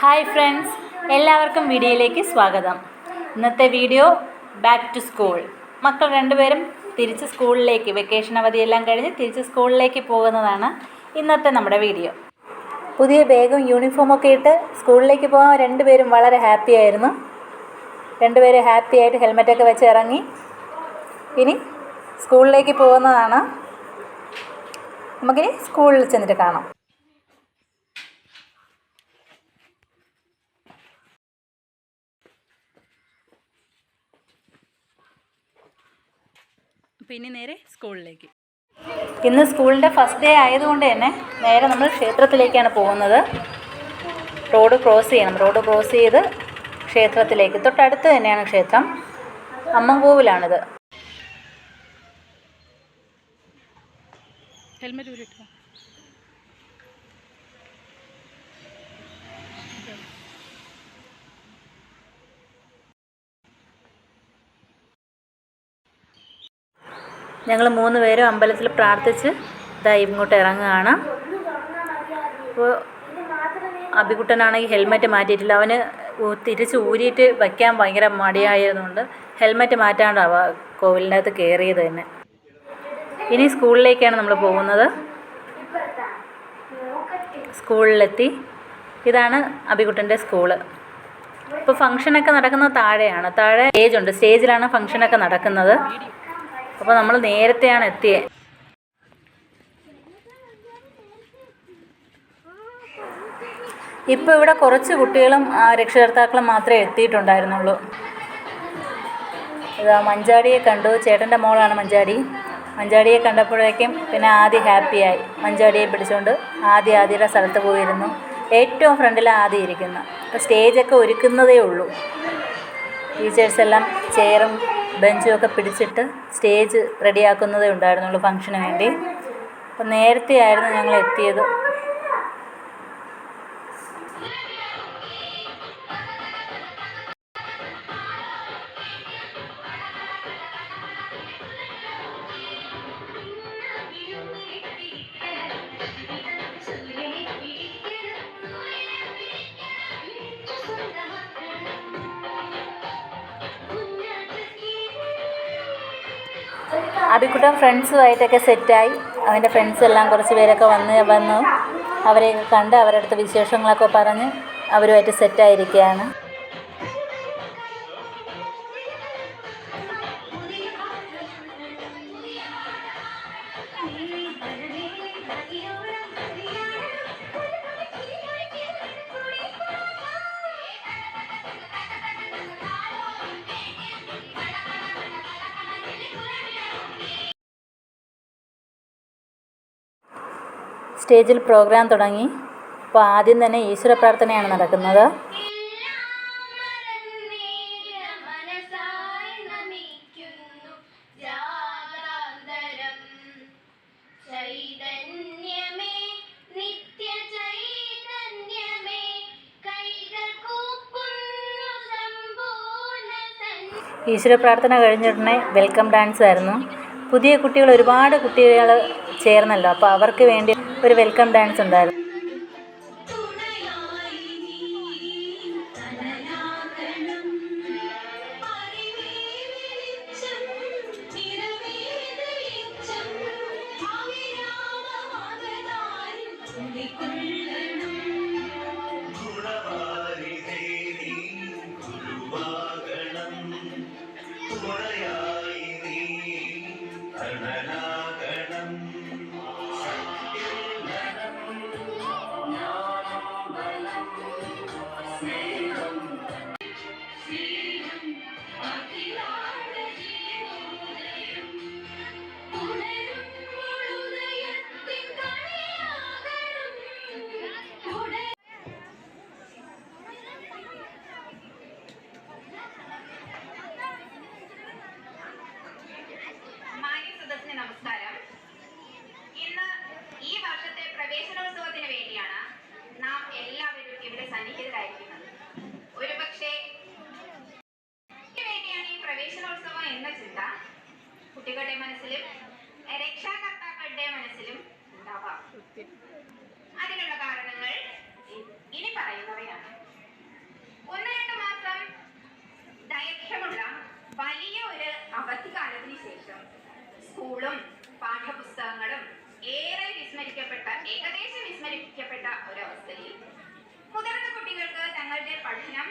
Hi friends, എല്ലാവർക്കും വീഡിയോയിലേക്ക് സ്വാഗതം. ഇന്നത്തെ വീഡിയോ ബാക്ക് ടു സ്കൂൾ. മക്കൾ രണ്ടുപേരും തിരിച്ച് സ്കൂളിലേക്ക്, വെക്കേഷൻ അവധിയെല്ലാം കഴിഞ്ഞ് തിരിച്ച് സ്കൂളിലേക്ക് പോകുന്നതാണ് ഇന്നത്തെ നമ്മുടെ വീഡിയോ. പുതിയ ബാഗും യൂണിഫോമൊക്കെ ഇട്ട് സ്കൂളിലേക്ക് പോകാൻ രണ്ടുപേരും വളരെ ഹാപ്പി ആയിരുന്നു. രണ്ടുപേരും ഹാപ്പി ആയിട്ട് ഹെൽമെറ്റൊക്കെ വെച്ച് ഇറങ്ങി ഇനി സ്കൂളിലേക്ക് പോകുന്നതാണ്. നമുക്കിനി സ്കൂളിൽ ചെന്നിട്ട് കാണാം. പിന്നെ നേരെ സ്കൂളിലേക്ക്. ഇന്ന് സ്കൂളിൻ്റെ ഫസ്റ്റ് ഡേ ആയതുകൊണ്ട് തന്നെ നേരെ നമ്മൾ ക്ഷേത്രത്തിലേക്കാണ് പോകുന്നത്. റോഡ് ക്രോസ് ചെയ്യണം. റോഡ് ക്രോസ് ചെയ്ത് ക്ഷേത്രത്തിലേക്ക്. തൊട്ടടുത്ത് തന്നെയാണ് ക്ഷേത്രം. അമ്മൻകോവിലാണിത്. ഹെൽമെറ്റ് ഊരിട്ടോ. ഞങ്ങൾ 3 പേരും അമ്പലത്തിൽ പ്രാർത്ഥിച്ച് ഇതാ ഇങ്ങോട്ട് ഇറങ്ങുകയാണ്. അപ്പോൾ അബികുട്ടനാണെങ്കിൽ ഹെൽമെറ്റ് മാറ്റിയിട്ടില്ല. അവന് തിരിച്ച് ഊരിയിട്ട് വയ്ക്കാൻ ഭയങ്കര മടിയായതുകൊണ്ട് ഹെൽമെറ്റ് മാറ്റാണ്ടാവുക കോവിലിൻ്റെ അകത്ത് കയറിയത് തന്നെ. ഇനി സ്കൂളിലേക്കാണ് നമ്മൾ പോകുന്നത്. സ്കൂളിലെത്തി. ഇതാണ് അബികുട്ടൻ്റെ സ്കൂള്. ഇപ്പോൾ ഫംഗ്ഷനൊക്കെ നടക്കുന്നത് താഴെയാണ്. താഴെ സ്റ്റേജുണ്ട്. സ്റ്റേജിലാണ് ഫംഗ്ഷനൊക്കെ നടക്കുന്നത്. അപ്പോൾ നമ്മൾ നേരത്തെയാണ് എത്തിയത്. ഇപ്പോൾ ഇവിടെ കുറച്ച് കുട്ടികളും രക്ഷകർത്താക്കളും മാത്രമേ എത്തിയിട്ടുണ്ടായിരുന്നുള്ളൂ. ഇതാ മഞ്ചാടിയെ കണ്ടു. ചേട്ടൻ്റെ മോളാണ് മഞ്ചാടി. മഞ്ചാടിയെ കണ്ടപ്പോഴേക്കും പിന്നെ ആദ്യം ഹാപ്പിയായി. മഞ്ചാടിയെ പിടിച്ചുകൊണ്ട് ആദ്യയുടെ സ്ഥലത്ത് പോയിരുന്നു. ഏറ്റവും ഫ്രണ്ടിലാണ് ആദ്യം ഇരിക്കുന്നത്. അപ്പോൾ സ്റ്റേജൊക്കെ ഒരുക്കുന്നതേ ഉള്ളൂ. ടീച്ചേഴ്സെല്ലാം ചെയറും ബെഞ്ചും ഒക്കെ പിടിച്ചിട്ട് സ്റ്റേജ് റെഡിയാക്കുന്നതേ ഉണ്ടായിരുന്നുള്ളൂ ഫംഗ്ഷന് വേണ്ടി. അപ്പം നേരത്തെ ആയിരുന്നു ഞങ്ങൾ എത്തിയത്. അബിക്കുട്ടൻ ഫ്രണ്ട്സുമായിട്ടൊക്കെ സെറ്റായി. അവൻ്റെ ഫ്രണ്ട്സെല്ലാം കുറച്ച് പേരൊക്കെ വന്നു അവരെയൊക്കെ കണ്ട് അവരുടെ അടുത്ത് വിശേഷങ്ങളൊക്കെ പറഞ്ഞ് അവരുമായിട്ട് സെറ്റായിരിക്കുകയാണ്. സ്റ്റേജിൽ പ്രോഗ്രാം തുടങ്ങി. അപ്പോൾ ആദ്യം തന്നെ ഈശ്വര പ്രാർത്ഥനയാണ് നടക്കുന്നത്. ഈശ്വര പ്രാർത്ഥന കഴിഞ്ഞിട്ടുടനെ വെൽക്കം ഡാൻസ് ആയിരുന്നു. പുതിയ കുട്ടികൾ, ഒരുപാട് കുട്ടികൾ ചേർന്നല്ലോ. അപ്പോൾ അവർക്ക് വേണ്ടി ഒരു വെൽക്കം ഡാൻസ് ഉണ്ടായിരുന്നു. നമസ്കാരം. ഇന്ന് ഈ വർഷത്തെ പ്രവേശനോത്സവത്തിന് വേണ്ടിയാണ് നാം എല്ലാവരും ഇവിടെ സന്നിഹിതരായിരിക്കുന്നത്. ഒരുപക്ഷെ വേണ്ടിയാണ് ഈ പ്രവേശനോത്സവം എന്ന ചിന്ത കുട്ടികളുടെ മനസ്സിലും രക്ഷാകർത്താക്കളുടെ മനസ്സിലും ഉണ്ടാവാം. അതിനുള്ള കാരണങ്ങൾ ഇനി പറയുന്നവയാണ്. സ്കൂളും പാഠപുസ്തകങ്ങളും ഏകദേശം വിസ്മരിക്കപ്പെട്ട ഒരവസ്ഥയിൽ മുതിർന്ന കുട്ടികൾക്ക് തങ്ങളുടെ പഠനം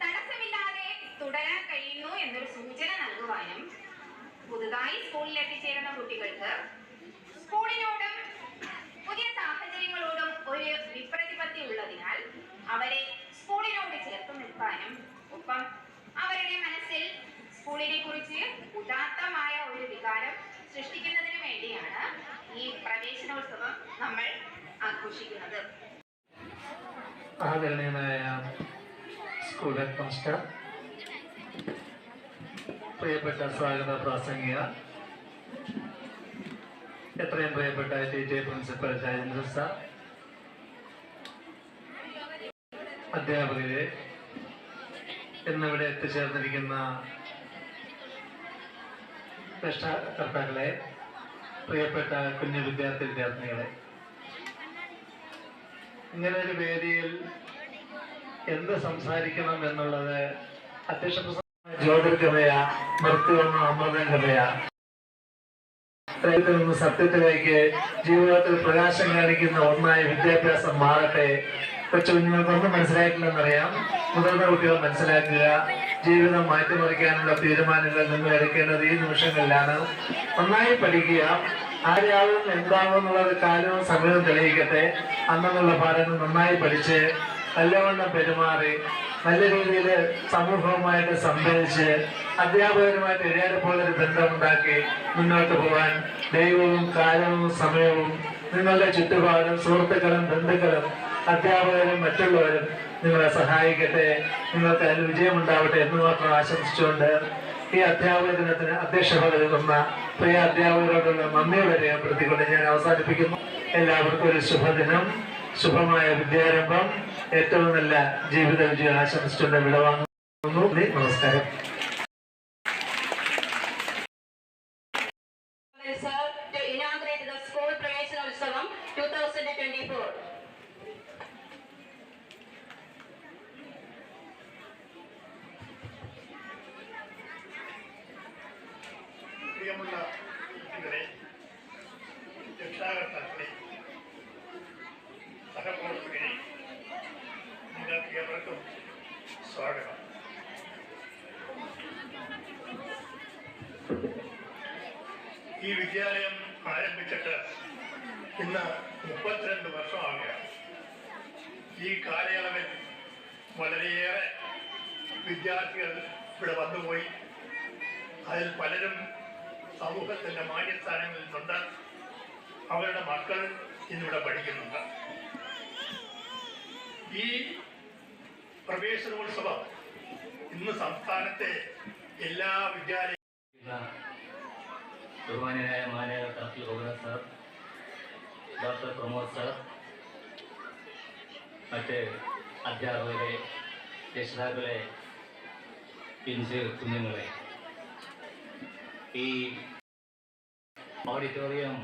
തടസ്സമില്ലാതെ തുടരാൻ കഴിയുന്നു എന്നൊരു സൂചന നൽകുവാനും പുതുതായി സ്കൂളിൽ എത്തിച്ചേരുന്ന കുട്ടികൾക്ക് സ്കൂളിനോടും പുതിയ സാഹചര്യങ്ങളോടും ഒരു വിപ്രതിപത്തി ഉള്ളതിനാൽ അവരെ സ്കൂളിനോട് ചേർത്ത് നിർത്താനും ഒപ്പം അവരുടെ മനസ്സിൽ സ്കൂളിനെ കുറിച്ച് ഉദാത്തമായ ഒരു വികാരം സൃഷ്ടിക്കുന്നതിന് വേണ്ടിയാണ് ഈ പ്രവേശനോത്സവം നമ്മൾ ആഘോഷിക്കുന്നത്. ആദരണീയനായ സ്കൂൾ ഹെഡ് മാസ്റ്റർ, പ്രിയപ്പെട്ട സ്വാഗത പ്രാസംഗിക, എത്രയും പ്രിയപ്പെട്ട ടി പ്രിൻസിപ്പൽ രാജേന്ദ്ര സാർ, അധ്യാപകരെ, എന്നിവിടെ എത്തിച്ചേർന്നിരിക്കുന്ന രക്ഷാകർത്താക്കളെ, പ്രിയപ്പെട്ട കുഞ്ഞു വിദ്യാർത്ഥിനികളെ, ഇങ്ങനെ ഒരു വേദിയിൽ എന്ത് സംസാരിക്കണം എന്നുള്ളത് അധ്യക്ഷ ജ്യോതിർഗമയ മൃത്യുവെന്ന അമൃതഗമയ നിന്ന് സത്യത്തിലേക്ക് ജീവിതത്തിൽ പ്രകാശം കാണിക്കുന്ന ഒന്നായി വിദ്യാഭ്യാസം മാറട്ടെ. കൊച്ചു കുഞ്ഞുങ്ങൾക്കൊന്നും മനസ്സിലായിട്ടില്ലെന്നറിയാം. മുതിർന്ന കുട്ടികൾ മനസ്സിലാക്കുക. ജീവിതം മാറ്റിമറിക്കാനുള്ള തീരുമാനങ്ങൾ നിങ്ങൾ എടുക്കേണ്ടത് ഈ നിമിഷങ്ങളിലാണ്. നന്നായി പഠിക്കുക. ആരാവും എന്താവും എന്നുള്ളത് കാലവും സമയവും തെളിയിക്കട്ടെ. അന്നുള്ള പാഠങ്ങൾ നന്നായി പഠിച്ച് നല്ലവണ്ണം പെരുമാറി നല്ല രീതിയിൽ സമൂഹവുമായിട്ട് സംബന്ധിച്ച് അധ്യാപകരുമായിട്ട് ഇടയാടെ പോലൊരു ബന്ധമുണ്ടാക്കി മുന്നോട്ട് പോകാൻ ദൈവവും കാലവും സമയവും നിങ്ങളുടെ ചുറ്റുപാടും സുഹൃത്തുക്കളും ബന്ധുക്കളും അധ്യാപകരും മറ്റുള്ളവരും നിങ്ങളെ സഹായിക്കട്ടെ. നിങ്ങൾക്ക് അതിൽ വിജയമുണ്ടാവട്ടെ എന്ന് മാത്രം ആശംസിച്ചുകൊണ്ട് ഈ അധ്യാപക ദിനത്തിന് അധ്യക്ഷത നൽകുന്ന പ്രിയ അധ്യാപകരോടുള്ള നന്ദിയോടെ രേഖപ്പെടുത്തിക്കൊണ്ട് ഞാൻ അവസാനിപ്പിക്കുന്നു. എല്ലാവർക്കും ഒരു ശുഭദിനം, ശുഭമായ വിദ്യാരംഭം, ഏറ്റവും നല്ല ജീവിത വിജയം ആശംസിച്ചുകൊണ്ട് വിടവാങ്ങുന്നു. നമസ്കാരം. To inaugurate the school പ്രവേശനോത്സവം 2024. പ്രിയമുള്ള കുട്ടികളെ, രക്ഷാകർത്താക്കളെ, സഹപ്രവർത്തകരെ, നിങ്ങൾക്ക് ഏവർക്കും സ്വാഗതം. ഈ വിദ്യാലയം ആരംഭിച്ചിട്ട് ഇന്ന് 32 വർഷമാകുകയാണ്. ഈ കാലയളവിൽ വളരെയേറെ വിദ്യാർത്ഥികൾ ഇവിടെ വന്നുപോയി. അതിൽ പലരും സമൂഹത്തിൻ്റെ മാന്യസ്ഥാനങ്ങളിൽ നിന്നുണ്ട്. അവരുടെ മക്കൾ ഇന്നിവിടെ പഠിക്കുന്നുണ്ട്. ഈ പ്രവേശനോത്സവം ഇന്ന് സംസ്ഥാനത്തെ എല്ലാ വിദ്യാലയ ബഹുമാനായ മാനേജ തഹസിൽ Gokulan sir, doctor Pramod sir, മറ്റ് അധ്യാപകരെ, രക്ഷിതാക്കളെ, പിഞ്ച് കുഞ്ഞുങ്ങളെ, ഈ ഓഡിറ്റോറിയം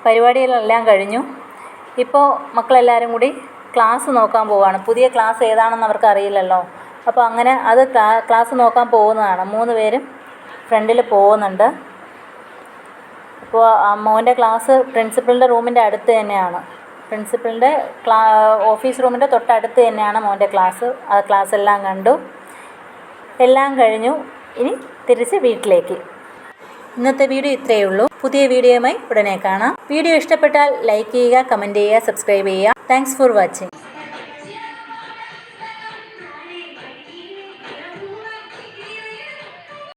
പരിപാടികളെല്ലാം കഴിഞ്ഞു. ഇപ്പോൾ മക്കളെല്ലാവരും കൂടി ക്ലാസ് നോക്കാൻ പോവുകയാണ്. പുതിയ ക്ലാസ് ഏതാണെന്ന് അവർക്ക് അറിയില്ലല്ലോ. അപ്പോൾ അങ്ങനെ അത് ക്ലാസ് നോക്കാൻ പോകുന്നതാണ്. 3 പേരും ഫ്രണ്ടിൽ പോകുന്നുണ്ട്. അപ്പോൾ മോൻ്റെ ക്ലാസ് പ്രിൻസിപ്പളിൻ്റെ റൂമിൻ്റെ അടുത്ത് തന്നെയാണ്. പ്രിൻസിപ്പളിൻ്റെ ഓഫീസ് റൂമിൻ്റെ തൊട്ടടുത്ത് തന്നെയാണ് മോൻ്റെ ക്ലാസ്. ആ ക്ലാസ് എല്ലാം കണ്ടു, എല്ലാം കഴിഞ്ഞു. ഇനി തിരിച്ച് വീട്ടിലേക്ക്. ഇന്നത്തെ വീഡിയോ ഇത്രയേ ഉള്ളൂ. പുതിയ വീഡിയോയുമായി ഉടനെ കാണാം. വീഡിയോ ഇഷ്ടപ്പെട്ടാൽ ലൈക്ക് ചെയ്യുക, കമൻറ്റ് ചെയ്യുക, സബ്സ്ക്രൈബ് ചെയ്യുക. Thanks for watching.